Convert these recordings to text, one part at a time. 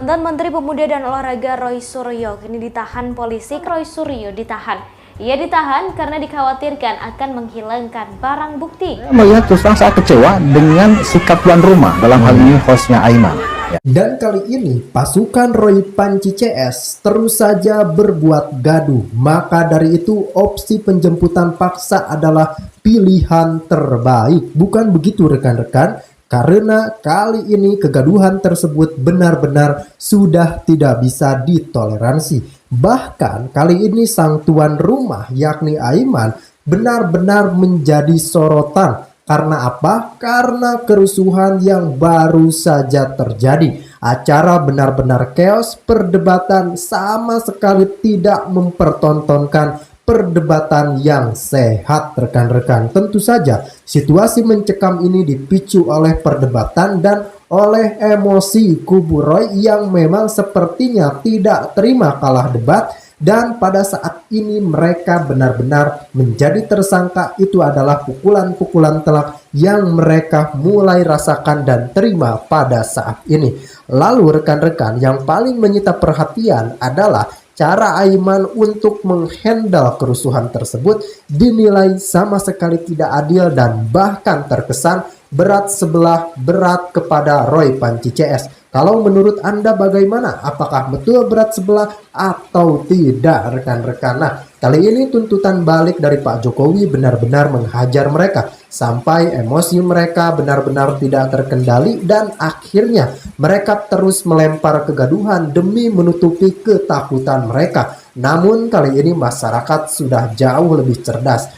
Mantan Menteri Pemuda dan Olahraga Roy Suryo kini ditahan polisi. Roy Suryo ditahan. Ia ditahan karena dikhawatirkan akan menghilangkan barang bukti. Saya melihat terus terang saya kecewa dengan sikap tuan rumah, dalam hal ini hostnya Aiman. Dan kali ini pasukan Roy Panci CS terus saja berbuat gaduh. Maka dari itu opsi penjemputan paksa adalah pilihan terbaik. Bukan begitu rekan-rekan? Karena kali ini kegaduhan tersebut benar-benar sudah tidak bisa ditoleransi. Bahkan kali ini sang tuan rumah yakni Aiman benar-benar menjadi sorotan. Karena apa? Karena kerusuhan yang baru saja terjadi. Acara benar-benar chaos, perdebatan sama sekali tidak mempertontonkan perdebatan yang sehat rekan-rekan. Tentu saja situasi mencekam ini dipicu oleh perdebatan dan oleh emosi kubu Roy yang memang sepertinya tidak terima kalah debat. Dan pada saat ini mereka benar-benar menjadi tersangka. Itu adalah pukulan-pukulan telak yang mereka mulai rasakan dan terima pada saat ini. Lalu rekan-rekan, yang paling menyita perhatian adalah cara Aiman untuk menghandle kerusuhan tersebut dinilai sama sekali tidak adil dan bahkan terkesan berat sebelah berat kepada Roy Panci CS. Kalau menurut Anda bagaimana? Apakah betul berat sebelah atau tidak rekan-rekan? Nah, kali ini tuntutan balik dari Pak Jokowi benar-benar menghajar mereka sampai emosi mereka benar-benar tidak terkendali dan akhirnya mereka terus melempar kegaduhan demi menutupi ketakutan mereka. Namun kali ini masyarakat sudah jauh lebih cerdas.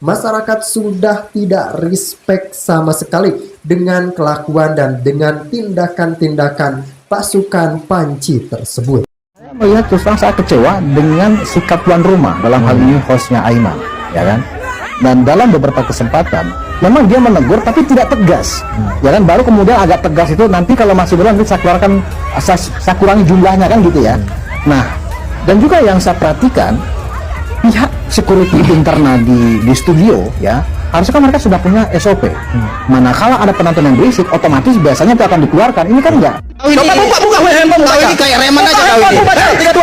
Masyarakat sudah tidak respect sama sekali dengan kelakuan dan dengan tindakan-tindakan pasukan Panci tersebut. Saya melihat terus terang saya kecewa dengan sikap tuan rumah, dalam hal ini hostnya Aiman, ya kan? Dan dalam beberapa kesempatan memang dia menegur tapi tidak tegas, ya kan? Baru kemudian agak tegas itu nanti kalau masih belum saya keluarkan, saya kurangi jumlahnya kan gitu ya. Nah, dan juga yang saya perhatikan pihak security internal di studio ya, harusnya kan mereka sudah punya SOP. Manakala ada penonton yang berisik, otomatis biasanya itu akan dikeluarkan. Ini kan enggak. Coba buka handphone kau ini kayak reman aja kau ini. 3 2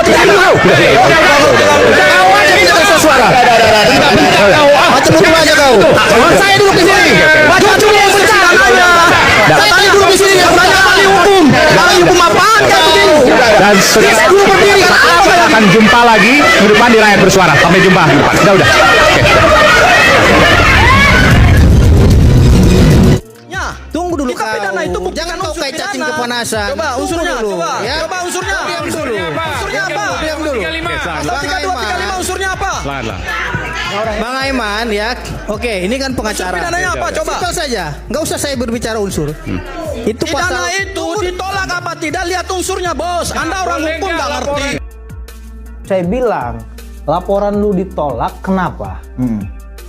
3 suara. Macam itu aja kau. Saya duduk di sini. Macam itu saya duduk di sini. Saya ahli hukum. Ahli hukum apaan kau ini? Dan saya akan jumpa lagi ke depan di Rakyat Bersuara. Sampai jumpa. Udah. Tunggu dulu kita pidana itu bukan jangan kau kayak cacing kepanasan. Coba unsurnya dulu, coba. Ya? Coba unsurnya. Unsurnya apa? Diam dulu. Pasal 3235 unsurnya apa? Bang Aiman ya. Oke, ini kan pengacara. Pidananya apa? Coba. Simpel saja. Enggak usah saya berbicara unsur. Itu Pidana pasal itu ditolak apa tidak, lihat unsurnya, Bos. Anda orang hukum enggak ngerti. Saya bilang laporan lu ditolak kenapa?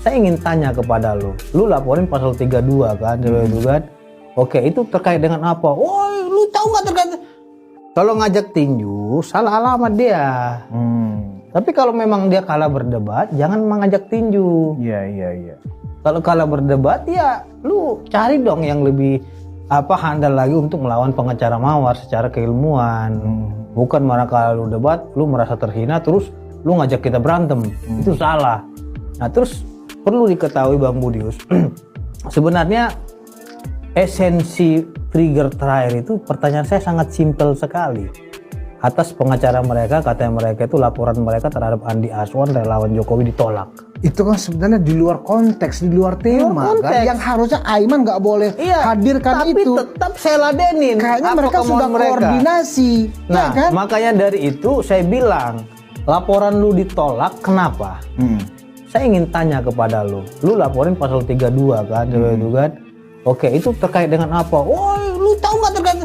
Saya ingin tanya kepada lu laporin pasal 32 kan, itu kan? Oke, itu terkait dengan apa? Oh, lu tahu nggak terkait? Kalau ngajak tinju, salah alamat dia. Tapi kalau memang dia kalah berdebat, jangan mengajak tinju. Iya. Kalau kalah berdebat, ya lu cari dong yang lebih handal lagi untuk melawan pengacara mawar secara keilmuan. Bukan malah kalau lu debat, lu merasa terhina terus lu ngajak kita berantem. Itu salah. Nah, terus perlu diketahui Bang Budius, sebenarnya esensi trigger terakhir itu pertanyaan saya sangat simpel sekali. Atas pengacara mereka, katanya mereka itu laporan mereka terhadap Andi Aswan relawan Jokowi ditolak. Itu kan sebenarnya di luar konteks, di luar tema kan? Yang harusnya Aiman nggak boleh hadirkan tapi itu. Tapi tetap saya ladenin. Kayaknya mereka sudah koordinasi. Nah, ya kan? makanya dari itu saya bilang laporan lu ditolak kenapa? Saya ingin tanya kepada lu laporin pasal 32 kan, itu kan? Oke, itu terkait dengan apa? Oh, lu tahu nggak terkait?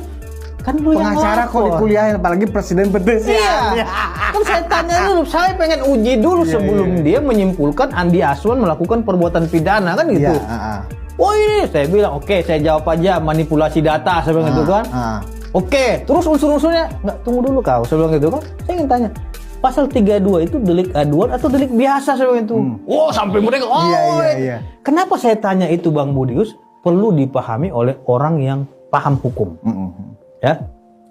Kan lu pengacara yang kok dikuliahin, apalagi presiden pedes. Iya. Kan saya tanya dulu, saya pengen uji dulu sebelum dia menyimpulkan Andi Aswan melakukan perbuatan pidana kan gitu. Oh ini, saya bilang oke, saya jawab aja manipulasi data, saya bilang gitu kan. Oke, terus unsur-unsurnya nggak, tunggu dulu kau, saya bilang gitu kan. Saya ingin tanya, pasal 32 itu delik aduan atau delik biasa saya bilang itu. Oh, sampai mereka Iya. Kenapa saya tanya itu Bang Budius? Perlu dipahami oleh orang yang paham hukum. Ya.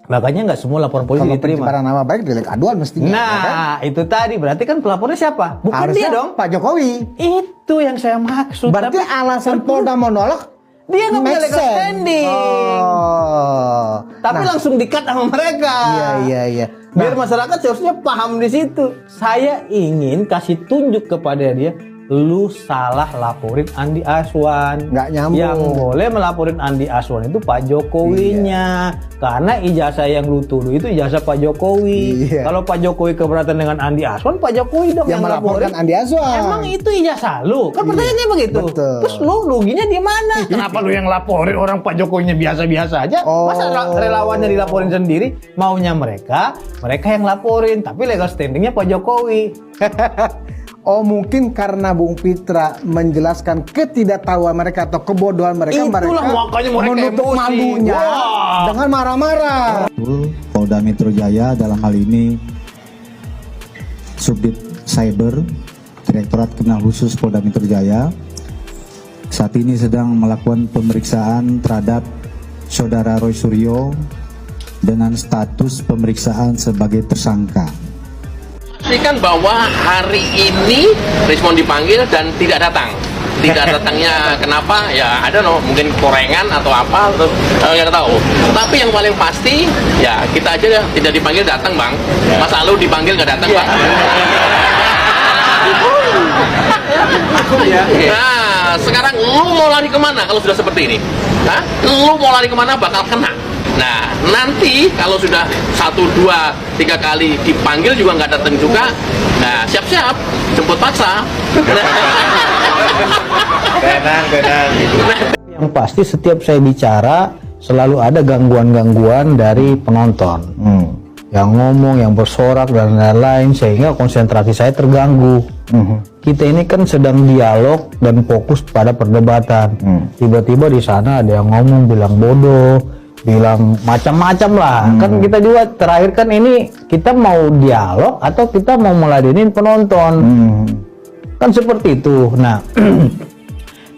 Makanya nggak semua laporan polisi Kalau diterima. pencemaran nama baik delik aduan mestinya. Nah, ya kan? itu tadi berarti kan pelapornya siapa? Bukan Harusnya dia dong. Pak Jokowi. Itu yang saya maksud. Berarti Tapi alasan Polda menolak dia nggak punya make legal sense. standing. Oh. Tapi Nah, langsung di-cut sama mereka. Iya. Biar masyarakat seharusnya paham di situ. Saya ingin kasih tunjuk kepada dia, lu salah laporin Andi Aswan. Nggak nyambung. Yang boleh melaporin Andi Aswan itu Pak Jokowinya. Karena ijazah yang lu tuduh itu ijazah Pak Jokowi. Iya. Kalau Pak Jokowi keberatan dengan Andi Aswan, Pak Jokowi dong yang melaporkan laporin. Andi Aswan. Emang itu ijazah lu? Kan pertanyaannya begitu. Betul. Terus lu ruginya di mana? Kenapa lu yang laporin, orang Pak Jokowinya biasa-biasa aja? Oh. Masa relawannya dilaporin sendiri? Maunya mereka yang laporin, tapi legal standingnya Pak Jokowi. Oh, mungkin karena Bung Pitra menjelaskan ketidaktahuan mereka atau kebodohan mereka, Itulah makanya mereka menutup emosi. malunya Wah. dengan marah-marah. Polda Metro Jaya dalam hal ini Subdit Cyber Direktorat Kriminal Khusus Polda Metro Jaya saat ini sedang melakukan pemeriksaan terhadap Saudara Roy Suryo dengan status pemeriksaan sebagai tersangka. Pastikan bahwa hari ini Rismond dipanggil dan tidak datang. Tidak datangnya kenapa? Ya ada mungkin korengan atau apa, terus nggak tahu. Tapi yang paling pasti ya kita aja tidak dipanggil datang, Bang. Masa lu dipanggil nggak datang, Bang? Nah, sekarang lu mau lari kemana kalau sudah seperti ini? Hah? Lu mau lari kemana bakal kena. Nah, nanti kalau sudah 1, 2, 3 kali dipanggil juga nggak datang juga, nah siap-siap jemput paksa. Yang pasti setiap saya bicara selalu ada gangguan-gangguan dari penonton. Yang ngomong, yang bersorak dan lain-lain sehingga konsentrasi saya terganggu. Kita ini kan sedang dialog dan fokus pada perdebatan. Tiba-tiba di sana ada yang ngomong bilang bodoh, bilang macam-macam lah. Kan kita juga terakhir kan ini kita mau dialog atau kita mau meladenin penonton. Kan seperti itu. Nah,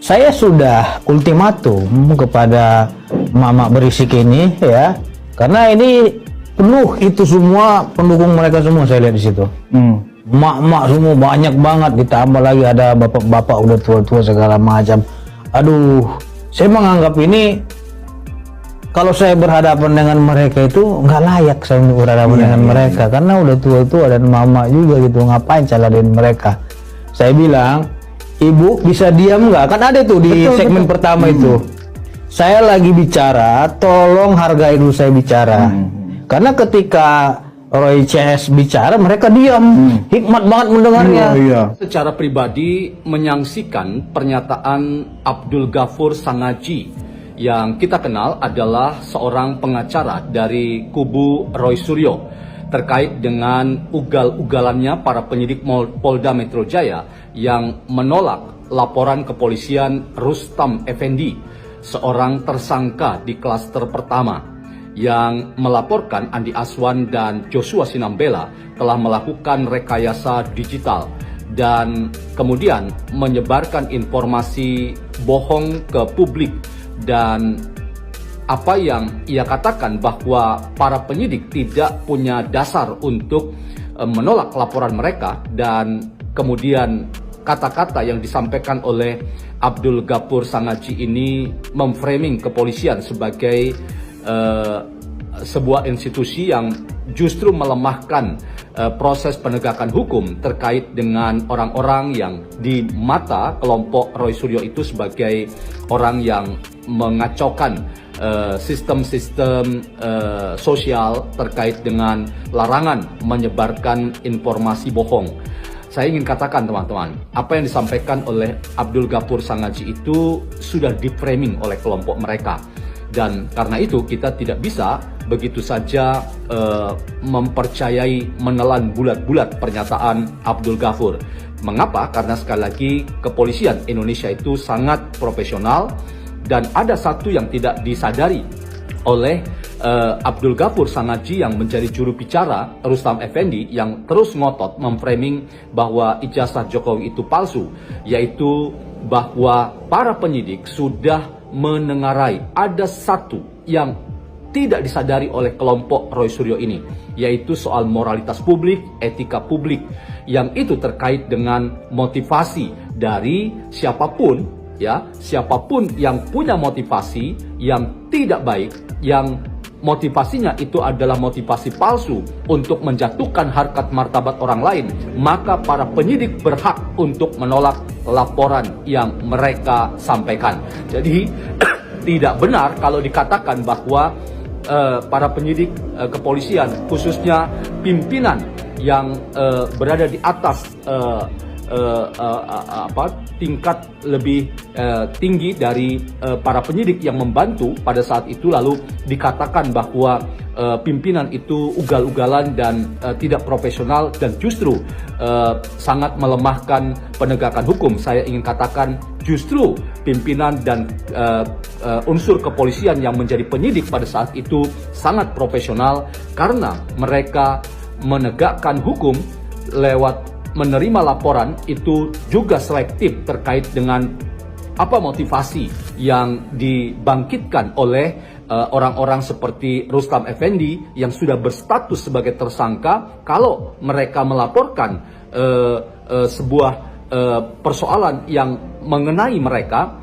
saya sudah ultimatum kepada Mama Berisik ini ya. Karena ini penuh itu semua pendukung mereka semua saya lihat di situ. Mak-mak semua banyak banget, ditambah lagi ada bapak-bapak udah tua-tua segala macam. Aduh, saya menganggap ini kalau saya berhadapan dengan mereka itu nggak layak saya untuk berhadapan dengan mereka karena udah tua-tua dan mama juga gitu, ngapain calain mereka. Saya bilang, ibu bisa diam nggak? Kan ada tuh di segmen pertama itu. Saya lagi bicara, tolong hargai dulu saya bicara. Karena ketika Roy CS bicara mereka diam, hikmat banget mendengarnya. Secara pribadi menyaksikan pernyataan Abdul Ghafur Sangaji yang kita kenal adalah seorang pengacara dari kubu Roy Suryo terkait dengan ugal-ugalannya para penyidik Polda Metro Jaya yang menolak laporan kepolisian Rustam Effendi, seorang tersangka di klaster pertama yang melaporkan Andi Aswan dan Joshua Sinambela telah melakukan rekayasa digital dan kemudian menyebarkan informasi bohong ke publik. Dan apa yang ia katakan bahwa para penyidik tidak punya dasar untuk menolak laporan mereka, dan kemudian kata-kata yang disampaikan oleh Abdul Ghafur Sangaji ini memframing kepolisian sebagai sebuah institusi yang justru melemahkan proses penegakan hukum terkait dengan orang-orang yang di mata kelompok Roy Suryo itu sebagai orang yang mengacaukan sistem-sistem sosial terkait dengan larangan menyebarkan informasi bohong. Saya ingin katakan teman-teman, apa yang disampaikan oleh Abdul Ghafur Sangaji itu sudah di-framing oleh kelompok mereka. Dan karena itu kita tidak bisa begitu saja mempercayai, menelan bulat-bulat pernyataan Abdul Ghafur. Mengapa? Karena sekali lagi kepolisian Indonesia itu sangat profesional, dan ada satu yang tidak disadari oleh Abdul Ghafur Sangaji yang menjadi juru bicara Rustam Effendi yang terus ngotot memframing bahwa ijazah Jokowi itu palsu, yaitu bahwa para penyidik sudah menengarai ada satu yang tidak disadari oleh kelompok Roy Suryo ini, yaitu soal moralitas publik, etika publik, yang itu terkait dengan motivasi dari siapapun, ya, siapapun yang punya motivasi yang tidak baik, yang motivasinya itu adalah motivasi palsu untuk menjatuhkan harkat martabat orang lain, maka para penyidik berhak untuk menolak laporan yang mereka sampaikan. Jadi tidak benar kalau dikatakan bahwa para penyidik kepolisian, khususnya pimpinan yang berada di atas tingkat lebih tinggi dari para penyidik yang membantu pada saat itu, lalu dikatakan bahwa pimpinan itu ugal-ugalan dan tidak profesional dan justru sangat melemahkan penegakan hukum. Saya ingin katakan justru pimpinan dan unsur kepolisian yang menjadi penyidik pada saat itu sangat profesional karena mereka menegakkan hukum lewat menerima laporan itu juga selektif terkait dengan apa motivasi yang dibangkitkan oleh orang-orang seperti Rustam Effendi yang sudah berstatus sebagai tersangka. Kalau mereka melaporkan sebuah persoalan yang mengenai mereka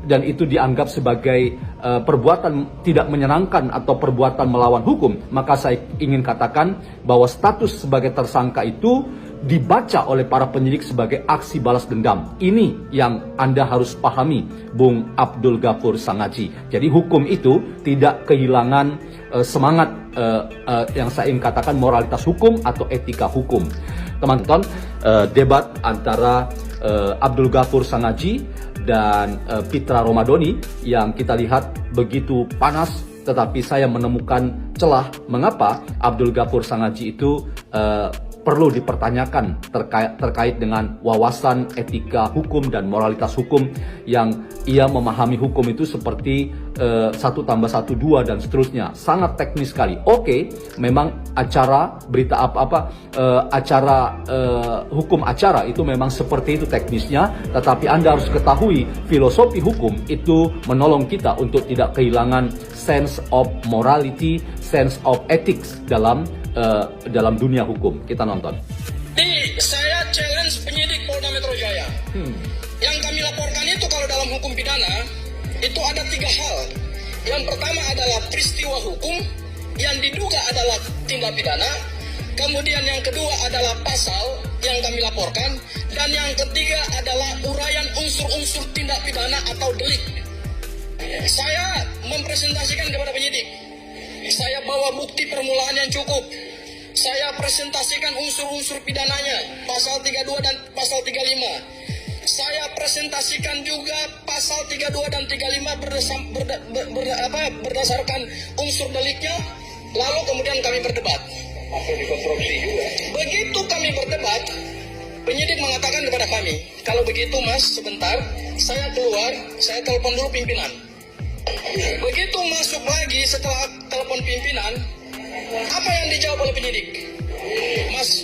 dan itu dianggap sebagai perbuatan tidak menyenangkan atau perbuatan melawan hukum, maka saya ingin katakan bahwa status sebagai tersangka itu dibaca oleh para penyidik sebagai aksi balas dendam. Ini yang Anda harus pahami, Bung Abdul Ghafur Sangadji. Jadi hukum itu tidak kehilangan semangat yang saya ingin katakan moralitas hukum atau etika hukum. Teman-teman, debat antara Abdul Ghafur Sangadji dan Pitra Romadhoni yang kita lihat begitu panas, tetapi saya menemukan celah mengapa Abdul Ghafur Sangadji itu perlu dipertanyakan terkait dengan wawasan etika hukum dan moralitas hukum yang ia memahami hukum itu seperti 1 + 1 = 2 dan seterusnya, sangat teknis sekali. Oke, memang acara berita acara hukum acara itu memang seperti itu teknisnya, tetapi Anda harus ketahui filosofi hukum itu menolong kita untuk tidak kehilangan sense of morality, sense of ethics dalam dunia hukum. Kita nonton. Saya challenge penyidik Polda Metro Jaya. Yang kami laporkan itu kalau dalam hukum pidana itu ada 3 hal. Yang pertama adalah peristiwa hukum yang diduga adalah tindak pidana. Kemudian yang kedua adalah pasal yang kami laporkan. Dan yang ketiga adalah uraian unsur-unsur tindak pidana atau delik. Saya mempresentasikan kepada penyidik. Saya bawa bukti permulaan yang cukup. Saya presentasikan unsur-unsur pidananya, pasal 32 dan pasal 35. Saya presentasikan juga pasal 32 dan 35 berdasarkan unsur deliknya. Lalu kemudian kami berdebat. Begitu kami berdebat, penyidik mengatakan kepada kami, kalau begitu Mas, sebentar, saya keluar, saya telepon dulu pimpinan. Begitu masuk lagi setelah telepon pimpinan, apa yang dijawab oleh penyidik? Mas,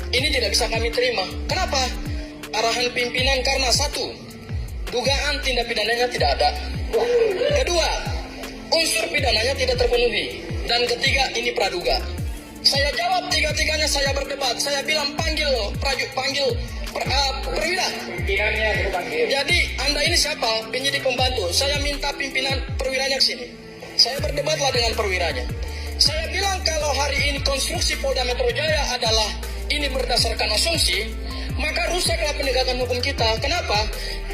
ini tidak bisa kami terima. Kenapa? Arahan pimpinan karena 1, dugaan tindak pidananya tidak ada. 2, unsur pidananya tidak terpenuhi. Dan ketiga, ini praduga. Saya jawab 3-tiganya, saya berdebat. Saya bilang panggil perwira. Jadi Anda ini siapa? Penyidik pembantu. Saya minta pimpinan perwiranya ke sini. Saya berdebatlah dengan perwiranya. Saya bilang kalau hari ini konstruksi Polda Metro Jaya adalah ini berdasarkan asumsi, maka rusaklah penegakan hukum kita. Kenapa?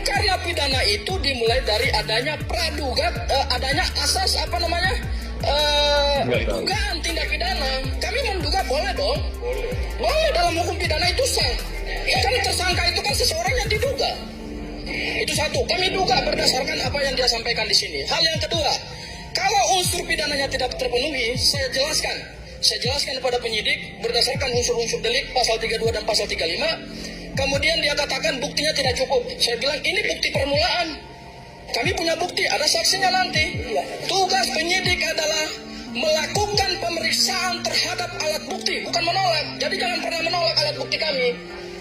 Karena pidana itu dimulai dari adanya praduga, adanya asas dugaan tindak pidana. Kami menduga boleh dong. Boleh dalam hukum pidana itu sah. Kan tersangka itu kan seseorang yang diduga. Itu 1. Kami duga berdasarkan apa yang dia sampaikan di sini. Hal yang kedua, kalau unsur pidananya tidak terpenuhi, saya jelaskan kepada penyidik berdasarkan unsur-unsur delik pasal 32 dan pasal 35. Kemudian dia katakan buktinya tidak cukup. Saya bilang ini bukti permulaan. Kami punya bukti, ada saksinya nanti. Tugas penyidik adalah melakukan pemeriksaan terhadap alat bukti, bukan menolak. Jadi jangan pernah menolak alat bukti kami.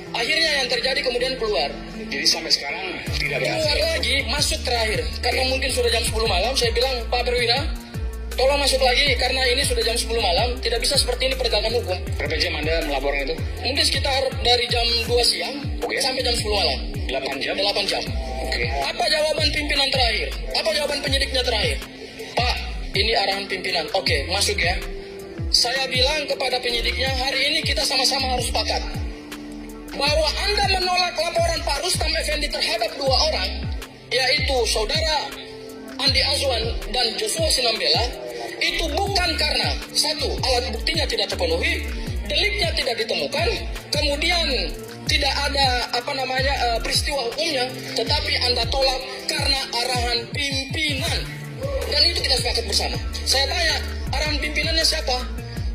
Akhirnya yang terjadi kemudian keluar. Jadi sampai sekarang tidak ada. Keluar lagi, masuk terakhir. Karena mungkin sudah jam 10 malam, saya bilang, Pak Perwira, tolong masuk lagi karena ini sudah jam 10 malam, tidak bisa seperti ini penegakan hukum. Berapa jam Anda melaporkan itu? Mungkin sekitar dari jam 2 siang sampai jam 10 malam. 8 jam? 8 jam. Oke. Apa jawaban pimpinan terakhir? Apa jawaban penyidiknya terakhir? Pak, ini arahan pimpinan. Oke, masuk ya. Saya bilang kepada penyidiknya, hari ini kita sama-sama harus sepakat bahwa Anda menolak laporan Pak Rustam Effendi terhadap 2 orang, yaitu saudara Andi Azwan dan Joshua Sinambela, itu bukan karena satu, alat buktinya tidak terpenuhi, deliknya tidak ditemukan, kemudian tidak ada peristiwa hukumnya, tetapi Anda tolak karena arahan pimpinan, dan itu kita sepakat bersama. Saya tanya, arahan pimpinannya siapa?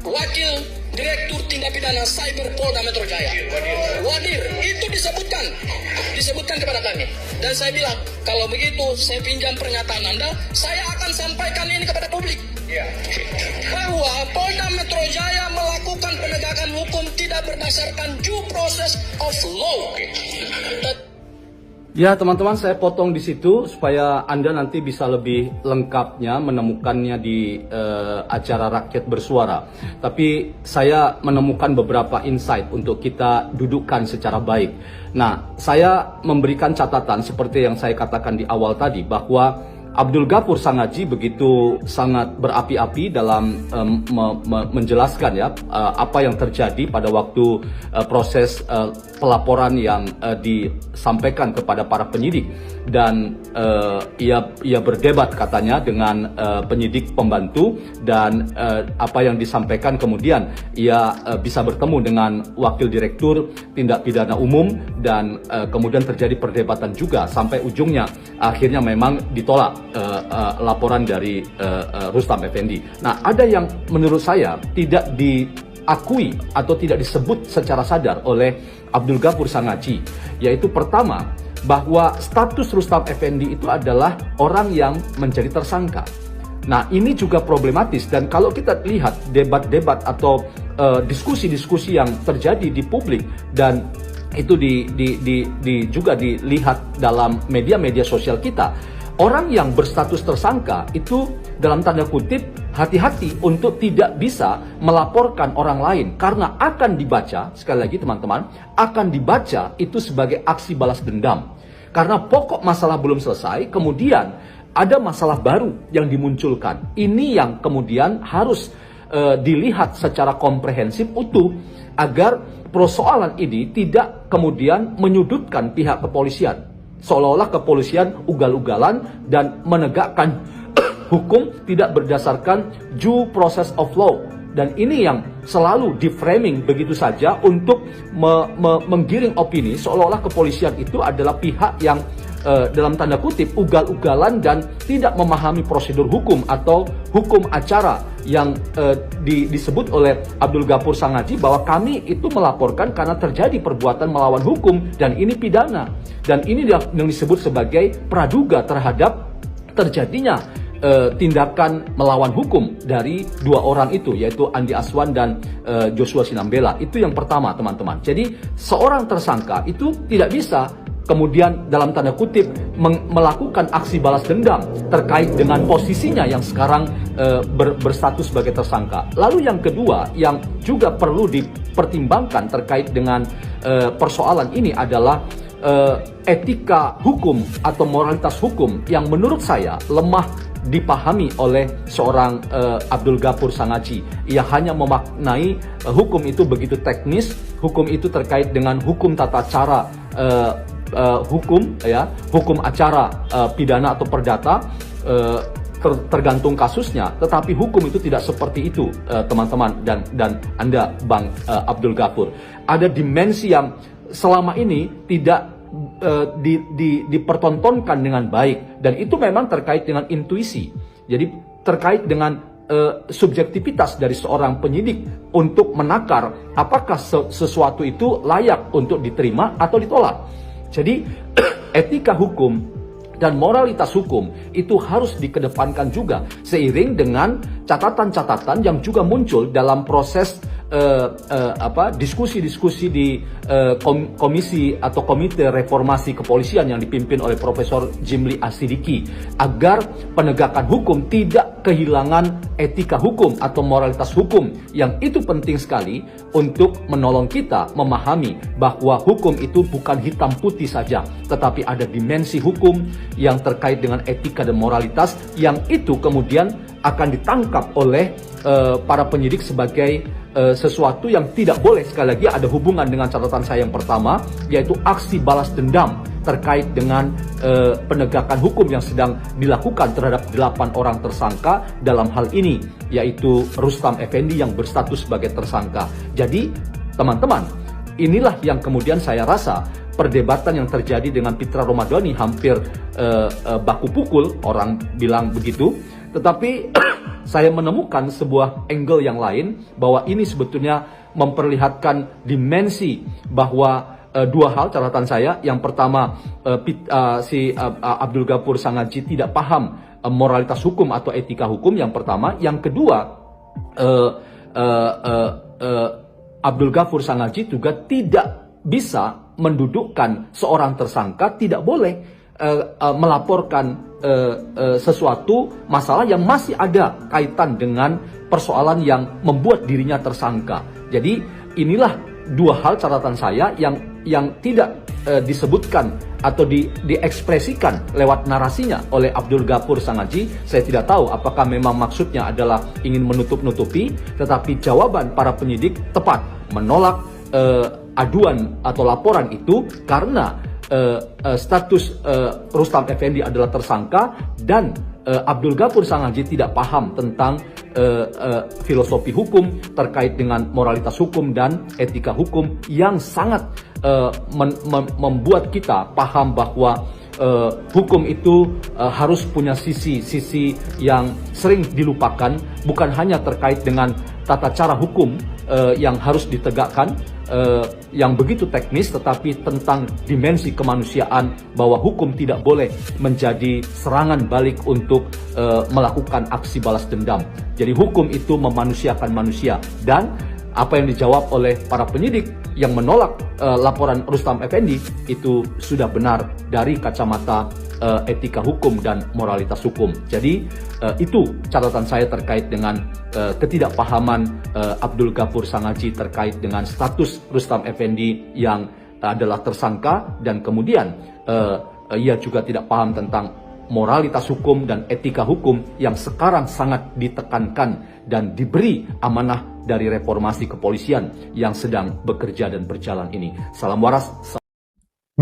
Wakil Direktur Tindak Pidana Cyber Polda Metro Jaya, Wadir, itu disebutkan kepada kami. Dan saya bilang, kalau begitu saya pinjam pernyataan Anda, saya akan sampaikan ini kepada publik. Bahwa Polda Metro Jaya melakukan penegakan hukum tidak berdasarkan due process of law. Ya teman-teman, saya potong di situ supaya Anda nanti bisa lebih lengkapnya menemukannya di acara Rakyat Bersuara. Tapi saya menemukan beberapa insight untuk kita dudukkan secara baik. Nah, saya memberikan catatan seperti yang saya katakan di awal tadi, bahwa Abdul Ghafur Sangaji begitu sangat berapi-api dalam menjelaskan ya apa yang terjadi pada waktu proses pelaporan yang disampaikan kepada para penyidik, dan ia berdebat katanya dengan penyidik pembantu, dan apa yang disampaikan kemudian ia bisa bertemu dengan Wakil Direktur Tindak Pidana Umum, dan kemudian terjadi perdebatan juga sampai ujungnya akhirnya memang ditolak laporan dari Rustam Effendi. Nah, ada yang menurut saya tidak diakui atau tidak disebut secara sadar oleh Abdul Ghafur Sangaji, yaitu pertama, bahwa status Rustam Effendi itu adalah orang yang menjadi tersangka. Nah, ini juga problematis, dan kalau kita lihat debat-debat atau diskusi-diskusi yang terjadi di publik, dan itu juga dilihat dalam media-media sosial kita, orang yang berstatus tersangka itu dalam tanda kutip hati-hati untuk tidak bisa melaporkan orang lain, karena akan dibaca, sekali lagi teman-teman, akan dibaca itu sebagai aksi balas dendam. Karena pokok masalah belum selesai, kemudian ada masalah baru yang dimunculkan. Ini yang kemudian harus dilihat secara komprehensif utuh, agar persoalan ini tidak kemudian menyudutkan pihak kepolisian, seolah-olah kepolisian ugal-ugalan dan menegakkan hukum tidak berdasarkan due process of law. Dan ini yang selalu di-framing begitu saja untuk menggiring opini seolah-olah kepolisian itu adalah pihak yang dalam tanda kutip ugal-ugalan dan tidak memahami prosedur hukum atau hukum acara yang disebut oleh Abdul Ghafur Sangaji, bahwa kami itu melaporkan karena terjadi perbuatan melawan hukum dan ini pidana. Dan ini yang disebut sebagai praduga terhadap terjadinya tindakan melawan hukum dari 2 orang itu, yaitu Andi Azwan dan Joshua Sinambela. Itu yang pertama, teman-teman. Jadi seorang tersangka itu tidak bisa kemudian dalam tanda kutip melakukan aksi balas dendam terkait dengan posisinya yang sekarang berstatus sebagai tersangka. Lalu yang kedua yang juga perlu dipertimbangkan terkait dengan persoalan ini adalah etika hukum atau moralitas hukum yang menurut saya lemah dipahami oleh seorang Abdul Ghafur Sangaji. Ia hanya memaknai hukum itu begitu teknis, hukum itu terkait dengan hukum tata cara hukum acara pidana atau perdata, tergantung kasusnya. Tetapi hukum itu tidak seperti itu, teman-teman dan Anda, Bang Abdul Ghafur. Ada dimensi yang selama ini tidak dipertontonkan dengan baik, dan itu memang terkait dengan intuisi. Jadi terkait dengan subjektivitas dari seorang penyidik untuk menakar apakah sesuatu itu layak untuk diterima atau ditolak. Jadi etika hukum dan moralitas hukum itu harus dikedepankan juga, seiring dengan catatan-catatan yang juga muncul dalam proses diskusi-diskusi di komisi atau komite reformasi kepolisian yang dipimpin oleh Profesor Jimli Asidiki agar penegakan hukum tidak kehilangan etika hukum atau moralitas hukum, yang itu penting sekali untuk menolong kita memahami bahwa hukum itu bukan hitam putih saja, tetapi ada dimensi hukum yang terkait dengan etika dan moralitas, yang itu kemudian akan ditangkap oleh para penyidik sebagai sesuatu yang tidak boleh. Sekali lagi ada hubungan dengan catatan saya yang pertama, yaitu aksi balas dendam terkait dengan penegakan hukum yang sedang dilakukan terhadap 8 orang tersangka dalam hal ini, yaitu Rustam Effendi yang berstatus sebagai tersangka. Jadi teman-teman, inilah yang kemudian saya rasa perdebatan yang terjadi dengan Pitra Ramadhani hampir baku pukul, orang bilang begitu. Tetapi saya menemukan sebuah angle yang lain, bahwa ini sebetulnya memperlihatkan dimensi bahwa dua hal catatan saya. Yang pertama, Abdul Ghafur Sangadji tidak paham moralitas hukum atau etika hukum, yang pertama. Yang kedua, Abdul Ghafur Sangadji juga tidak bisa mendudukkan seorang tersangka, tidak boleh melaporkan sesuatu masalah yang masih ada kaitan dengan persoalan yang membuat dirinya tersangka. Jadi inilah dua hal catatan saya yang tidak disebutkan atau diekspresikan lewat narasinya oleh Abdul Ghafur Sangadji. Saya tidak tahu apakah memang maksudnya adalah ingin menutup-nutupi, tetapi jawaban para penyidik tepat, menolak aduan atau laporan itu karena status Rustam Effendi adalah tersangka, dan Abdul Ghafur Sangadji tidak paham tentang filosofi hukum terkait dengan moralitas hukum dan etika hukum, yang sangat membuat kita paham bahwa hukum itu harus punya sisi-sisi yang sering dilupakan, bukan hanya terkait dengan tata cara hukum yang harus ditegakkan, yang begitu teknis, tetapi tentang dimensi kemanusiaan, bahwa hukum tidak boleh menjadi serangan balik untuk melakukan aksi balas dendam. Jadi hukum itu memanusiakan manusia, dan apa yang dijawab oleh para penyidik yang menolak laporan Rustam Effendi itu sudah benar dari kacamata etika hukum dan moralitas hukum. Jadi itu catatan saya terkait dengan ketidakpahaman Abdul Ghafur Sangadji terkait dengan status Rustam Effendi yang adalah tersangka, dan kemudian ia juga tidak paham tentang moralitas hukum dan etika hukum yang sekarang sangat ditekankan dan diberi amanah dari reformasi kepolisian yang sedang bekerja dan berjalan ini. Salam waras.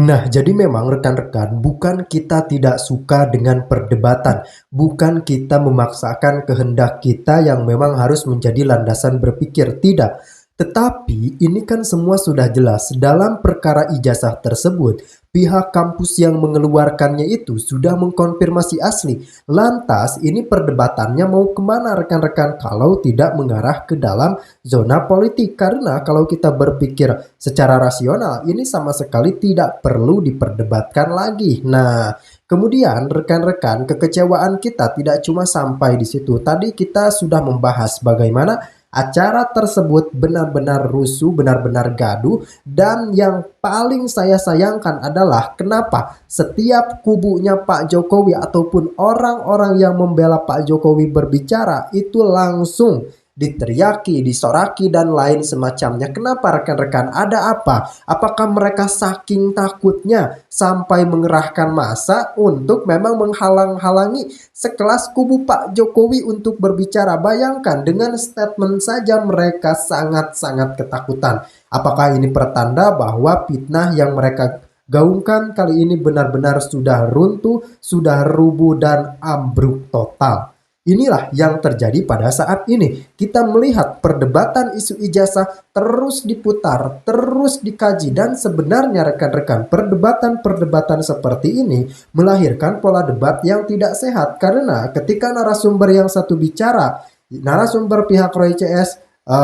Nah, jadi memang rekan-rekan, bukan kita tidak suka dengan perdebatan, bukan kita memaksakan kehendak kita yang memang harus menjadi landasan berpikir, tidak. Tetapi ini kan semua sudah jelas dalam perkara ijazah tersebut. Pihak kampus yang mengeluarkannya itu sudah mengkonfirmasi asli. Lantas ini perdebatannya mau kemana rekan-rekan kalau tidak mengarah ke dalam zona politik? Karena kalau kita berpikir secara rasional, ini sama sekali tidak perlu diperdebatkan lagi. Nah, kemudian rekan-rekan, kekecewaan kita tidak cuma sampai di situ. Tadi kita sudah membahas bagaimana acara tersebut benar-benar rusuh, benar-benar gaduh, dan yang paling saya sayangkan adalah kenapa setiap kubunya Pak Jokowi ataupun orang-orang yang membela Pak Jokowi berbicara itu langsung diteriaki, disoraki, dan lain semacamnya. Kenapa rekan-rekan? Ada apa? Apakah mereka saking takutnya sampai mengerahkan massa untuk memang menghalang-halangi sekelas kubu Pak Jokowi untuk berbicara? Bayangkan, dengan statement saja mereka sangat-sangat ketakutan. Apakah ini pertanda bahwa fitnah yang mereka gaungkan kali ini benar-benar sudah runtuh, sudah rubuh, dan ambruk total? Inilah yang terjadi pada saat ini. Kita melihat perdebatan isu ijazah terus diputar, terus dikaji, dan sebenarnya rekan-rekan, perdebatan-perdebatan seperti ini melahirkan pola debat yang tidak sehat, karena ketika narasumber yang satu bicara, narasumber pihak Roy CS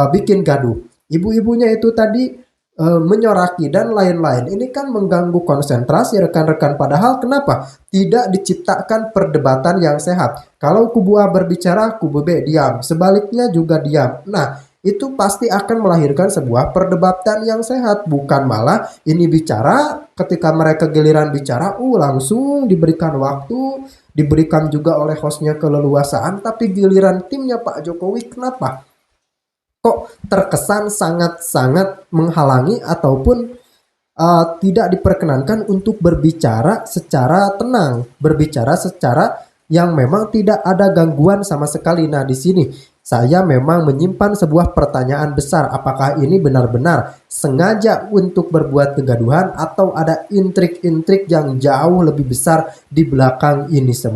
bikin gaduh, ibu-ibunya itu tadi menyoraki dan lain-lain. Ini kan mengganggu konsentrasi rekan-rekan, padahal kenapa tidak diciptakan perdebatan yang sehat? Kalau kubu A berbicara, kubu B diam, sebaliknya juga diam. Nah, itu pasti akan melahirkan sebuah perdebatan yang sehat. Bukan malah ini bicara, ketika mereka giliran bicara, langsung diberikan waktu, diberikan juga oleh hostnya keleluasaan, tapi giliran timnya Pak Jokowi kenapa kok terkesan sangat-sangat menghalangi ataupun tidak diperkenankan untuk berbicara secara tenang, berbicara secara yang memang tidak ada gangguan sama sekali. Nah, di sini saya memang menyimpan sebuah pertanyaan besar, apakah ini benar-benar sengaja untuk berbuat kegaduhan atau ada intrik-intrik yang jauh lebih besar di belakang ini semua.